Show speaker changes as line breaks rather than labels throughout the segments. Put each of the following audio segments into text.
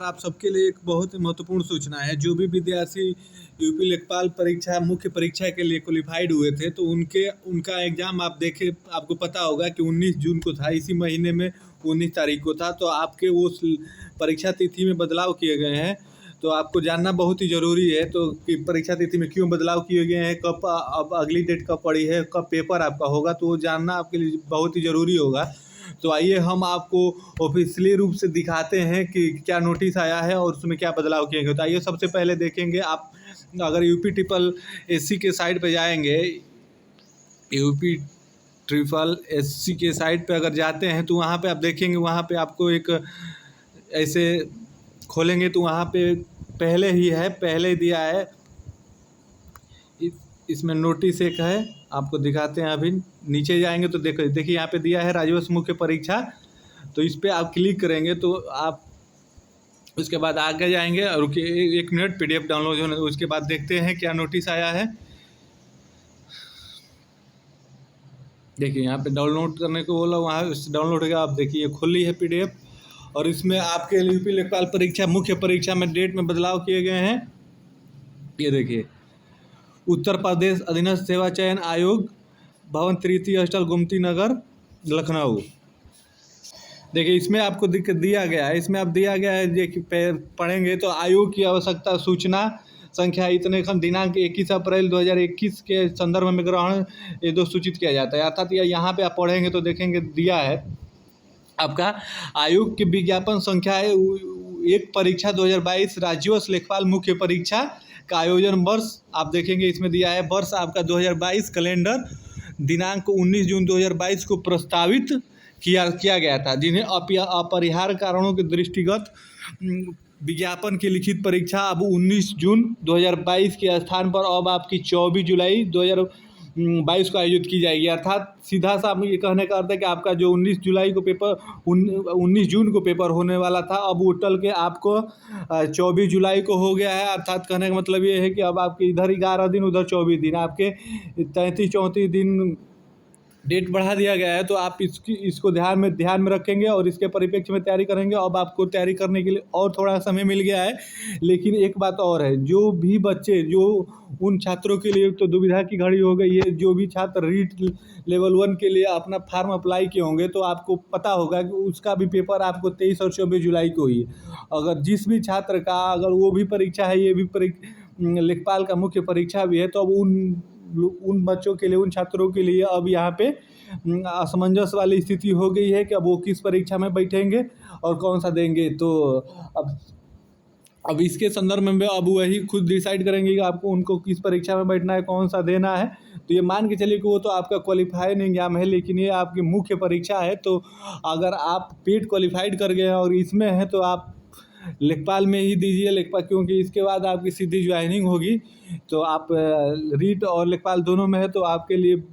आप सबके लिए एक बहुत ही महत्वपूर्ण सूचना है। जो भी विद्यार्थी यूपी लेखपाल परीक्षा मुख्य परीक्षा के लिए क्वालिफाइड हुए थे, तो उनका एग्ज़ाम आप देखे, आपको पता होगा कि 19 जून को था। इसी महीने में 19 तारीख को था। तो आपके उस परीक्षा तिथि में बदलाव किए गए हैं, तो आपको जानना बहुत ही ज़रूरी है। तो कि परीक्षा तिथि में क्यों बदलाव किए गए हैं, कब अब अगली डेट कब पड़ी है, कब पेपर आपका होगा, तो वो जानना आपके लिए बहुत ही ज़रूरी होगा। तो आइए हम आपको ऑफिशियली रूप से दिखाते हैं कि क्या नोटिस आया है और उसमें क्या बदलाव किए गए। तो आइए सबसे पहले देखेंगे, आप अगर यूपी ट्रिपल एससी के साइट पे जाएंगे, यूपी ट्रिपल एससी के साइट पे अगर जाते हैं तो वहाँ पे आप देखेंगे, वहाँ पे आपको एक ऐसे खोलेंगे तो वहाँ पे पहले ही है, पहले दिया है। इसमें नोटिस एक है, आपको दिखाते हैं। अभी नीचे जाएंगे तो देखिए यहाँ पे दिया है राजस्व मुख्य परीक्षा। तो इस पर आप क्लिक करेंगे तो आप उसके बाद आगे जाएंगे और एक मिनट PDF डाउनलोड होने, उसके बाद देखते हैं क्या नोटिस आया है। देखिए यहाँ पे डाउनलोड करने को बोला, वहाँ डाउनलोड होगा। आप देखिए खुली है PDF, और इसमें आपके यूपी लेखपाल परीक्षा मुख्य परीक्षा में डेट में बदलाव किए गए हैं। ये देखिए, उत्तर प्रदेश अधीनस्थ सेवा चयन आयोग, भवन तृतीय हॉस्टल गोमती नगर, लखनऊ। देखिए इसमें आपको दिया गया है, इसमें आप दिया गया है, देखिए पढ़ेंगे तो आयोग की आवश्यकता सूचना संख्या इतने खंड दिनांक 21 अप्रैल 2021 के संदर्भ में ग्रहण ये दो सूचित किया जाता है। अर्थात यहाँ पे आप पढ़ेंगे तो देखेंगे दिया है आपका आयोग के विज्ञापन संख्या है 1 परीक्षा 2022 राज्यस्व लेखपाल मुख्य परीक्षा का आयोजन वर्ष आप देखेंगे इसमें दिया है। वर्ष आपका 2022, कैलेंडर दिनांक 19 जून 2022 को प्रस्तावित किया गया था, जिन्हें अपरिहार्य कारणों के दृष्टिगत विज्ञापन की लिखित परीक्षा अब 19 जून 2022 के स्थान पर अब आपकी 24 जुलाई 2022 को आयोजित की जाएगी। अर्थात सीधा सा ये कहने का अर्थ है कि आपका जो 19 जुलाई को पेपर 19 जून को पेपर होने वाला था, अब वो टल के आपको 24 जुलाई को हो गया है। अर्थात कहने का मतलब ये है कि अब आपके इधर 11 दिन, उधर 24 दिन, आपके 33-34 दिन डेट बढ़ा दिया गया है। तो आप इसको ध्यान में रखेंगे और इसके परिप्रेक्ष्य में तैयारी करेंगे। अब आपको तैयारी करने के लिए और थोड़ा समय मिल गया है। लेकिन एक बात और है, जो भी बच्चे, जो उन छात्रों के लिए तो दुविधा की घड़ी हो गई है, जो भी छात्र रीट लेवल 1 के लिए अपना फॉर्म अप्लाई किए होंगे, तो आपको पता होगा कि उसका भी पेपर आपको 23 और 24 जुलाई को ही। अगर जिस भी छात्र का अगर वो भी परीक्षा है, ये भी लेखपाल का मुख्य परीक्षा भी है, तो अब उन बच्चों के लिए, उन छात्रों के लिए अब यहाँ पे असमंजस वाली स्थिति हो गई है कि अब वो किस परीक्षा में बैठेंगे और कौन सा देंगे। तो अब इसके संदर्भ में अब वही खुद डिसाइड करेंगे कि आपको उनको किस परीक्षा में बैठना है, कौन सा देना है। तो ये मान के चलिए कि वो तो आपका क्वालिफाइड एग्जाम है, लेकिन ये आपकी मुख्य परीक्षा है। तो अगर आप पेड क्वालिफाइड कर गए हैं और इसमें है, तो आप लेखपाल में ही दीजिए लेखपाल, क्योंकि इसके बाद आपकी सीधी ज्वाइनिंग होगी। तो आप रीट और लेखपाल दोनों में है, तो आपके लिए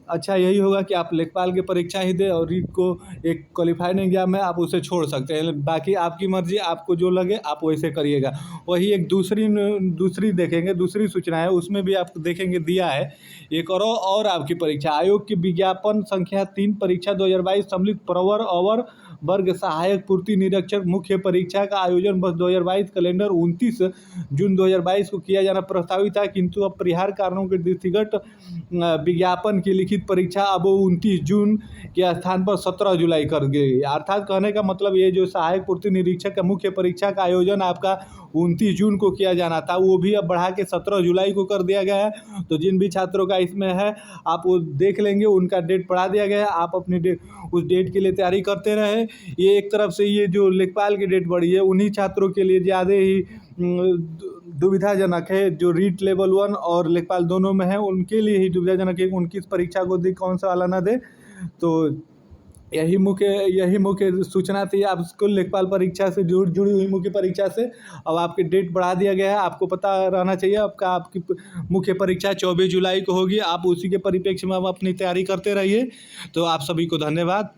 अच्छा यही होगा कि आप लेखपाल की परीक्षा ही दें, और रीट को एक क्वालिफाइड एग्जाम है, आप उसे छोड़ सकते हैं। बाकी आपकी मर्जी, आपको जो लगे आप वैसे करिएगा। वही एक दूसरी देखेंगे, दूसरी सूचना है, उसमें भी आपको देखेंगे दिया है एक और आपकी परीक्षा आयोग की विज्ञापन संख्या 3 परीक्षा 2022 सम्मिलित प्रवर अवर वर्ग सहायक पूर्ति निरीक्षक मुख्य परीक्षा का आयोजन वर्ष 2022 कैलेंडर 29 जून 2022 को किया जाना प्रस्तावित था, किंतु अपरिहार्य कारणों के दृष्टिगत विज्ञापन की लिखित परीक्षा अब 29 जून के स्थान पर 17 जुलाई कर गई। अर्थात कहने का मतलब ये जो सहायक पूर्ति निरीक्षक का मुख्य परीक्षा का आयोजन आपका 29 जून को किया जाना था, वो भी अब बढ़ा के 17 जुलाई को कर दिया गया है। तो जिन भी छात्रों का इसमें है, आप वो देख लेंगे, उनका डेट बढ़ा दिया गया है। आप अपनी उस डेट के लिए तैयारी करते रहे। ये एक तरफ से ये जो लेखपाल की डेट बढ़ी है, उन्हीं छात्रों के लिए ज़्यादा ही दुविधाजनक है, जो रीट लेवल 1 और लेखपाल दोनों में है, उनके लिए ही दुविधाजनक है उनकी इस परीक्षा को दे, कौन सा वाला ना दे। तो यही मुख्य सूचना थी आपको लेखपाल परीक्षा से जुड़ी हुई मुख्य परीक्षा से। अब आपकी डेट बढ़ा दिया गया है, आपको पता रहना चाहिए आपकी मुख्य परीक्षा 24 जुलाई को होगी। आप उसी के परिप्रेक्ष्य में आप अपनी तैयारी करते रहिए। तो आप सभी को धन्यवाद।